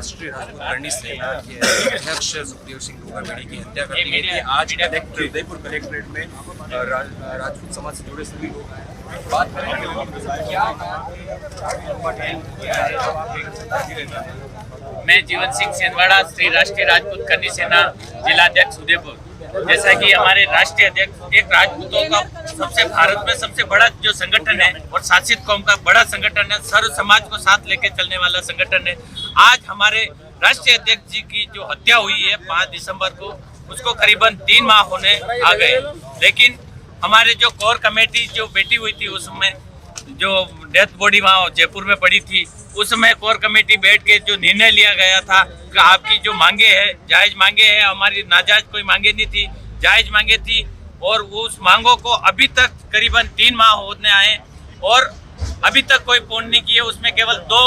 राष्ट्रीय राजपूत करनी सेना के अध्यक्ष सुखदेव सिंह गोगामेडी की हत्या कर दी गई थी। आज उदयपुर कलेक्ट्रेट में राजपूत समाज से जुड़े सभी लोग बात करेंगे। मैं जीवन सिंह सेनवाड़ा, श्री राष्ट्रीय राजपूत करनी सेना जिलाध्यक्ष उदयपुर। जैसा कि हमारे राष्ट्रीय अध्यक्ष एक राजपूतों का सबसे भारत में सबसे बड़ा जो संगठन है और शासित कौम का बड़ा संगठन है, सर्व समाज को साथ लेके चलने वाला संगठन है। आज हमारे राष्ट्रीय अध्यक्ष जी की जो हत्या हुई है 5 दिसंबर को, उसको करीबन 3 माह होने आ गए, लेकिन हमारे जो कोर कमेटी जो बैठी हुई थी उसमें जो डेथ बॉडी वहाँ जयपुर में पड़ी थी, उस समय कोर कमेटी बैठ के जो निर्णय लिया गया था कि आपकी जो मांगे है जायज मांगे है, हमारी नाजायज कोई मांगे नहीं थी, जायज मांगे थी। और उस मांगों को अभी तक करीबन 3 माह होने आए और अभी तक कोई पूर्ण नहीं किए। उसमें केवल 2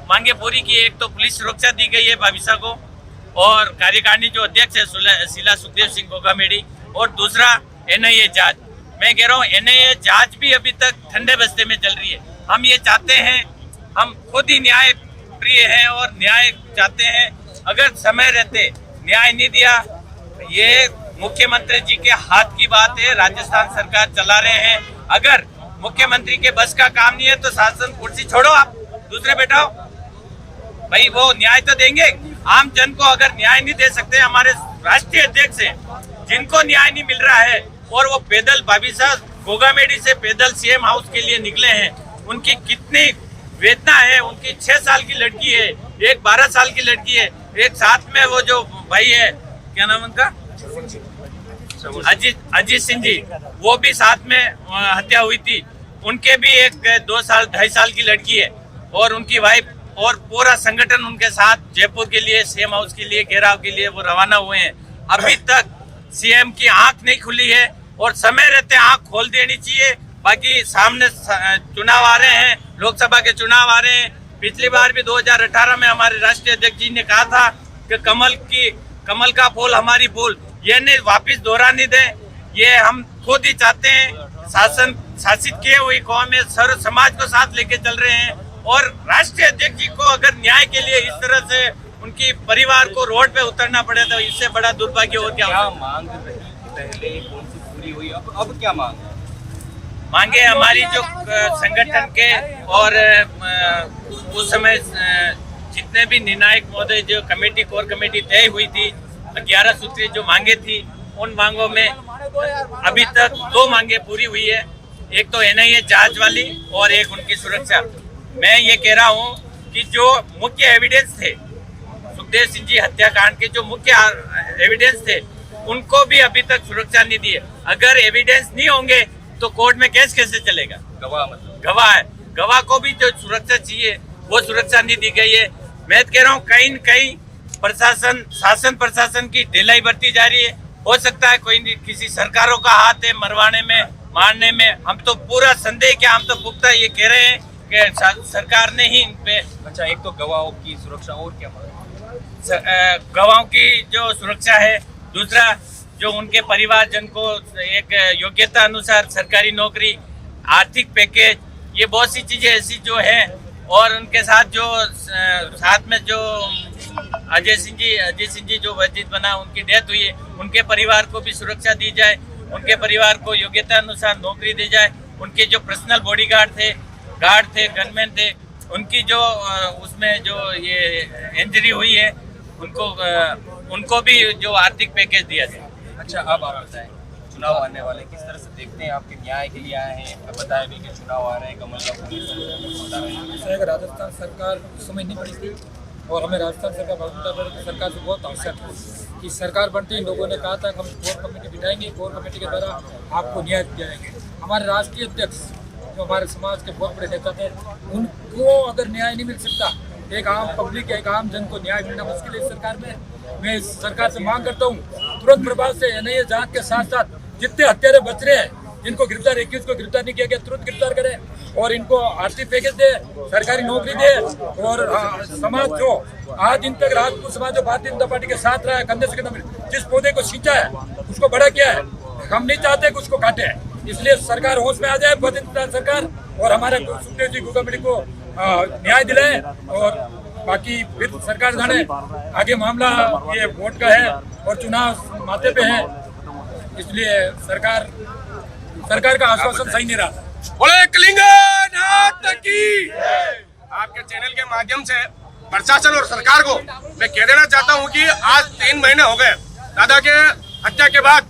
मांगे पूरी की। एक तो पुलिस सुरक्षा दी गई है भाविसा को और कार्यकारिणी जो अध्यक्ष है शीला सुखदेव सिंह गोगामेडी, और दूसरा NIA जांच। मैं कह रहा हूँ NIA जांच भी अभी तक ठंडे बस्ते में चल रही है। हम ये चाहते हैं, हम खुद ही न्याय प्रिय हैं और न्याय चाहते हैं। अगर समय रहते न्याय नहीं दिया, ये मुख्यमंत्री जी के हाथ की बात है, राजस्थान सरकार चला रहे हैं। अगर मुख्यमंत्री के बस का काम नहीं है तो शासन कुर्सी छोड़ो, आप दूसरे बैठाओ भाई, वो न्याय तो देंगे। आम जन को अगर न्याय नहीं दे सकते, हमारे राष्ट्रीय अध्यक्ष हैं जिनको न्याय नहीं मिल रहा है और वो पैदल भाविसा गोगामेडी से पैदल CM हाउस के लिए निकले हैं, उनकी कितनी वेदना है। उनकी 6 साल की लड़की है, एक 12 साल की लड़की है, एक साथ में वो जो भाई है, क्या नाम उनका, अजीत सिंह जी, वो भी साथ में हत्या हुई थी। उनके भी एक 2 साल 2.5 साल की लड़की है और उनकी वाइफ, और पूरा संगठन उनके साथ जयपुर के लिए CM हाउस के लिए घेराव के लिए वो रवाना हुए हैं। अभी तक CM की आंख नहीं खुली है और समय रहते आंख खोल देनी चाहिए। बाकी सामने चुनाव आ रहे हैं, लोकसभा के चुनाव आ रहे हैं। पिछली बार भी 2018 में हमारे राष्ट्रीय अध्यक्ष जी ने कहा था कि कमल का फूल हमारी भूल, ये नहीं वापिस दोहराने दें। ये हम खुद ही चाहते हैं। शासित किए हुई कौम में सर्व समाज को साथ लेके चल रहे हैं और राष्ट्रीय अध्यक्ष जी को अगर न्याय के लिए इस तरह से उनकी परिवार को रोड पे उतरना पड़े तो इससे बड़ा दुर्भाग्य और क्या मांग रही पहले कौन सी पूरी हुई, अब क्या मांगे हमारी जो संगठन के और उस समय जितने भी निर्णायक महोदय जो कमेटी कोर कमेटी तय हुई थी 11 सूत्रीय जो मांगे थी, उन मांगों में अभी तक 2 मांगे पूरी हुई है। एक तो NIA जांच वाली और एक उनकी सुरक्षा। मैं ये कह रहा हूँ कि जो मुख्य एविडेंस थे सुखदेव सिंह जी हत्याकांड के, जो मुख्य एविडेंस थे, उनको भी अभी तक सुरक्षा नहीं दी है। अगर एविडेंस नहीं होंगे तो कोर्ट में केस कैसे चलेगा? गवाह है, गवाह को भी जो सुरक्षा चाहिए वो सुरक्षा नहीं दी गई है। मैं कह रहा हूँ कहीं न कहीं शासन प्रशासन की ढिलाई बरती जा रही है। हो सकता है कोई किसी सरकारों का हाथ है मरवाने में, मारने में। हम तो पूरा संदेह क्या, हम तो पुख्ता ये कह रहे हैं कि सरकार ने ही इन पे। अच्छा, एक तो गवाहों की सुरक्षा और क्या गवाहों की जो सुरक्षा है, दूसरा जो उनके परिवारजन को एक योग्यता अनुसार सरकारी नौकरी, आर्थिक पैकेज, ये बहुत सी चीजें ऐसी जो हैं। और उनके साथ जो साथ में जो अजय सिंह जी जो वर्जित बना, उनकी डेथ हुई है, उनके परिवार को भी सुरक्षा दी जाए, उनके परिवार को योग्यता अनुसार नौकरी दी जाए। उनके जो पर्सनल बॉडीगार्ड थे, गनमैन थे, उनकी जो उसमें जो ये इंजरी हुई है, उनको भी जो आर्थिक पैकेज दिया जाए। अच्छा, अब आप बताएं, चुनाव आने वाले किस तरह से देखते हैं? आपके न्याय के लिए आए हैं, बताया भी कि चुनाव आ रहे हैं, कमल का फूल। राजस्थान सरकार उस समय नहीं बनी थी और हमें राजस्थान सरकार भारतीय सरकार से बहुत आवश्यक है कि सरकार बनते ही लोगों ने कहा था कि हम कोर कमेटी बिठाएंगे, कोर कमेटी के द्वारा आपको न्याय दिलाएंगे। हमारे राष्ट्रीय अध्यक्ष जो हमारे समाज के बहुत बड़े नेता थे, उनको अगर न्याय नहीं मिल सकता, एक आम पब्लिक, एक आम जन को न्याय मिलना मुश्किल है सरकार में। मैं इस सरकार से मांग करता हूँ तुरंत प्रभाव से NIA जांच के साथ साथ जितने हत्यारे बच रहे हैं, जिनको गिरफ्तार 21 को गिरफ्तार नहीं किया गया, तुरंत गिरफ्तार करें और इनको आर्थिक पैकेज दे, सरकारी नौकरी दे। और समाज जो आज दिन तक राजपूत समाज जो भारतीय जनता पार्टी के साथ रहा है, कंधे से कंधे मिल, जिस पौधे को सींचा है उसको बड़ा किया है, हम नहीं चाहते कि उसको काटे। इसलिए सरकार होश में आ जाए, भारतीय जनता सरकार, और हमारे सुखदेव जी गोगामेडी को न्याय दिलाए और बाकी फिर सरकार जाने आगे मामला ये वोट का है और चुनाव माथे पे है, इसलिए सरकार का आश्वासन सही नहीं रहा। बोले कलिंग नाथ की। आपके चैनल के माध्यम से प्रशासन और सरकार को मैं कह देना चाहता हूं कि आज 3 महीने हो गए दादा के हत्या के बाद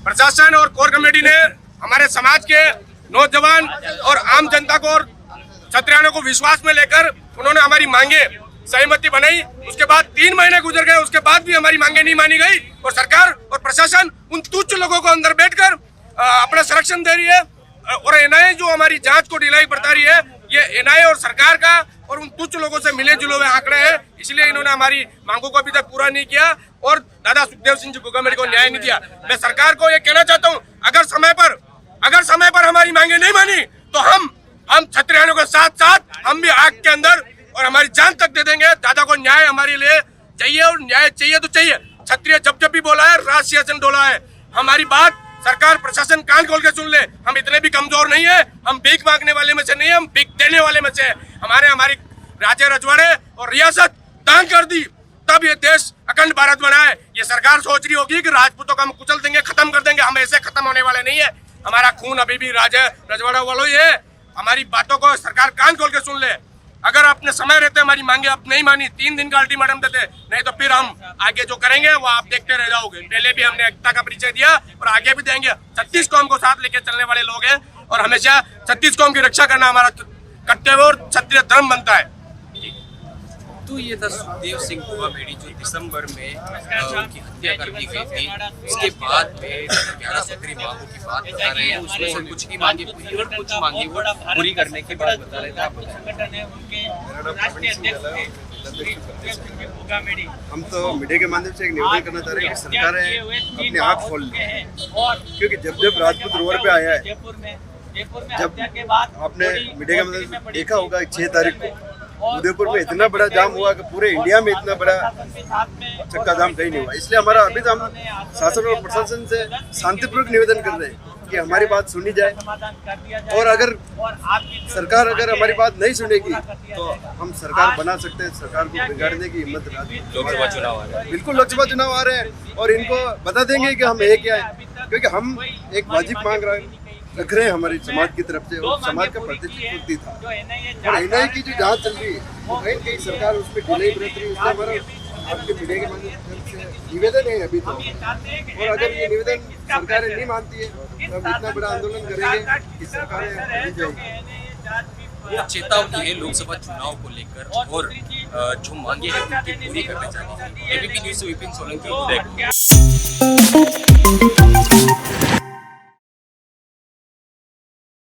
प्रशासन और कोर कमेटी ने हमारे समाज के नौजवान और आम जनता को और छत्रियानों को विश्वास में लेकर उन्होंने हमारी मांगे सहमति बनाई। उसके बाद 3 महीने गुजर गए, उसके बाद भी हमारी मांगे नहीं मानी गई और सरकार और प्रशासन उन तुच्छ लोगों को अंदर बैठकर अपना संरक्षण दे रही है। और एनआईए जो हमारी जांच को ढिलाई बरता रही है, ये एनआईए और सरकार का और उन तुच्छ लोगों से मिले जुले हुए आंकड़े हैं, इसलिए इन्होंने हमारी मांगों को अभी तक पूरा नहीं किया और दादा सुखदेव सिंह जी गोगामेडी को न्याय नहीं दिया। मैं सरकार को ये कहना चाहता हूँ, अगर समय पर हमारी मांगे नहीं मानी तो हम छत्रियानों के साथ साथ हम भी आग के अंदर और हमारी जान तक दे देंगे। दादा को न्याय हमारे लिए चाहिए और न्याय चाहिए तो चाहिए। क्षत्रिय जब भी बोला है, राज सिंहासन डोला है। हमारी बात सरकार प्रशासन कान खोल के सुन ले। हम इतने भी कमजोर नहीं है, हम भीख मांगने वाले में से नहीं, हम भीख देने वाले में से। हमारी राज्य रजवाड़े और रियासत दान कर दी, तब ये देश अखंड भारत बना है। ये सरकार सोच रही होगी कि राजपूतों को हम कुचल देंगे, खत्म कर देंगे। हम ऐसे खत्म होने वाले नहीं है। हमारा खून अभी भी रजवाड़ा वालों ही है। हमारी बातों को सरकार कान खोल के सुन ले। अगर अपने समय रहते हमारी मांगे अब नहीं मानी, 3 दिन का अल्टीमेटम देते, नहीं तो फिर हम आगे जो करेंगे वो आप देखते रह जाओगे। पहले भी हमने एकता का परिचय दिया और आगे भी देंगे। 36 कौम को साथ लेके चलने वाले लोग हैं और हमेशा 36 कौम की रक्षा करना हमारा कर्तव्य और क्षत्रिय धर्म बनता है। तो ये था सुखदेव सिंह गोगामेडी जो दिसंबर में उनकी हत्या कर दी गई थी। उसके बाद में 1170 मांगों की बात बता रहे हैं, उसमें से कुछ की मांगे पूरी और कुछ मांगे वो पूरी करने की बात बता रहे थे। आप हम तो मीडिया के माध्यम से एक निवेदन करना चाह रहे हैं कि सरकारें अपनी आँख खोल लें, क्योंकि जब राजपूत रोड पे आया है, जब आपने मीडिया के माध्यम से देखा होगा 6 तारीख को उदयपुर में इतना बड़ा जाम हुआ कि पूरे इंडिया में इतना बड़ा चक्का जाम कहीं नहीं हुआ। इसलिए हमारा अभी तो हम शासन और प्रशासन से शांतिपूर्वक निवेदन कर रहे हैं कि हमारी बात सुनी जाए और अगर सरकार हमारी बात नहीं सुनेगी तो हम सरकार बना सकते हैं। सरकार को बिगाड़ने की हिम्मत लोकसभा चुनाव आ रहा है, बिल्कुल लोकसभा चुनाव आ रहे हैं और इनको बता देंगे कि हम है क्या है, क्योंकि हम एक वाजिब मांग रख रहे हैं हमारी समाज की तरफ से और समाज का प्रतिनिधि था। और एनआईए की जो जांच चल रही है वो कहीं सरकार उस पर ढिलाई बरत रही है। इसलिए हमारा आपके मीडिया के माध्यम से निवेदन है अभी तो, और अगर ये निवेदन सरकारें नहीं मानती है तो हम इतना बड़ा आंदोलन करेंगे कि सरकारें नहीं जाएंगी। वो चेतावनी है लोकसभा चुनाव को लेकर और जो मांगे हैं उनकी पूरी करने चाहिए। एबीपी न्यूज़ से विपिन सोलंकी, उदयपुर।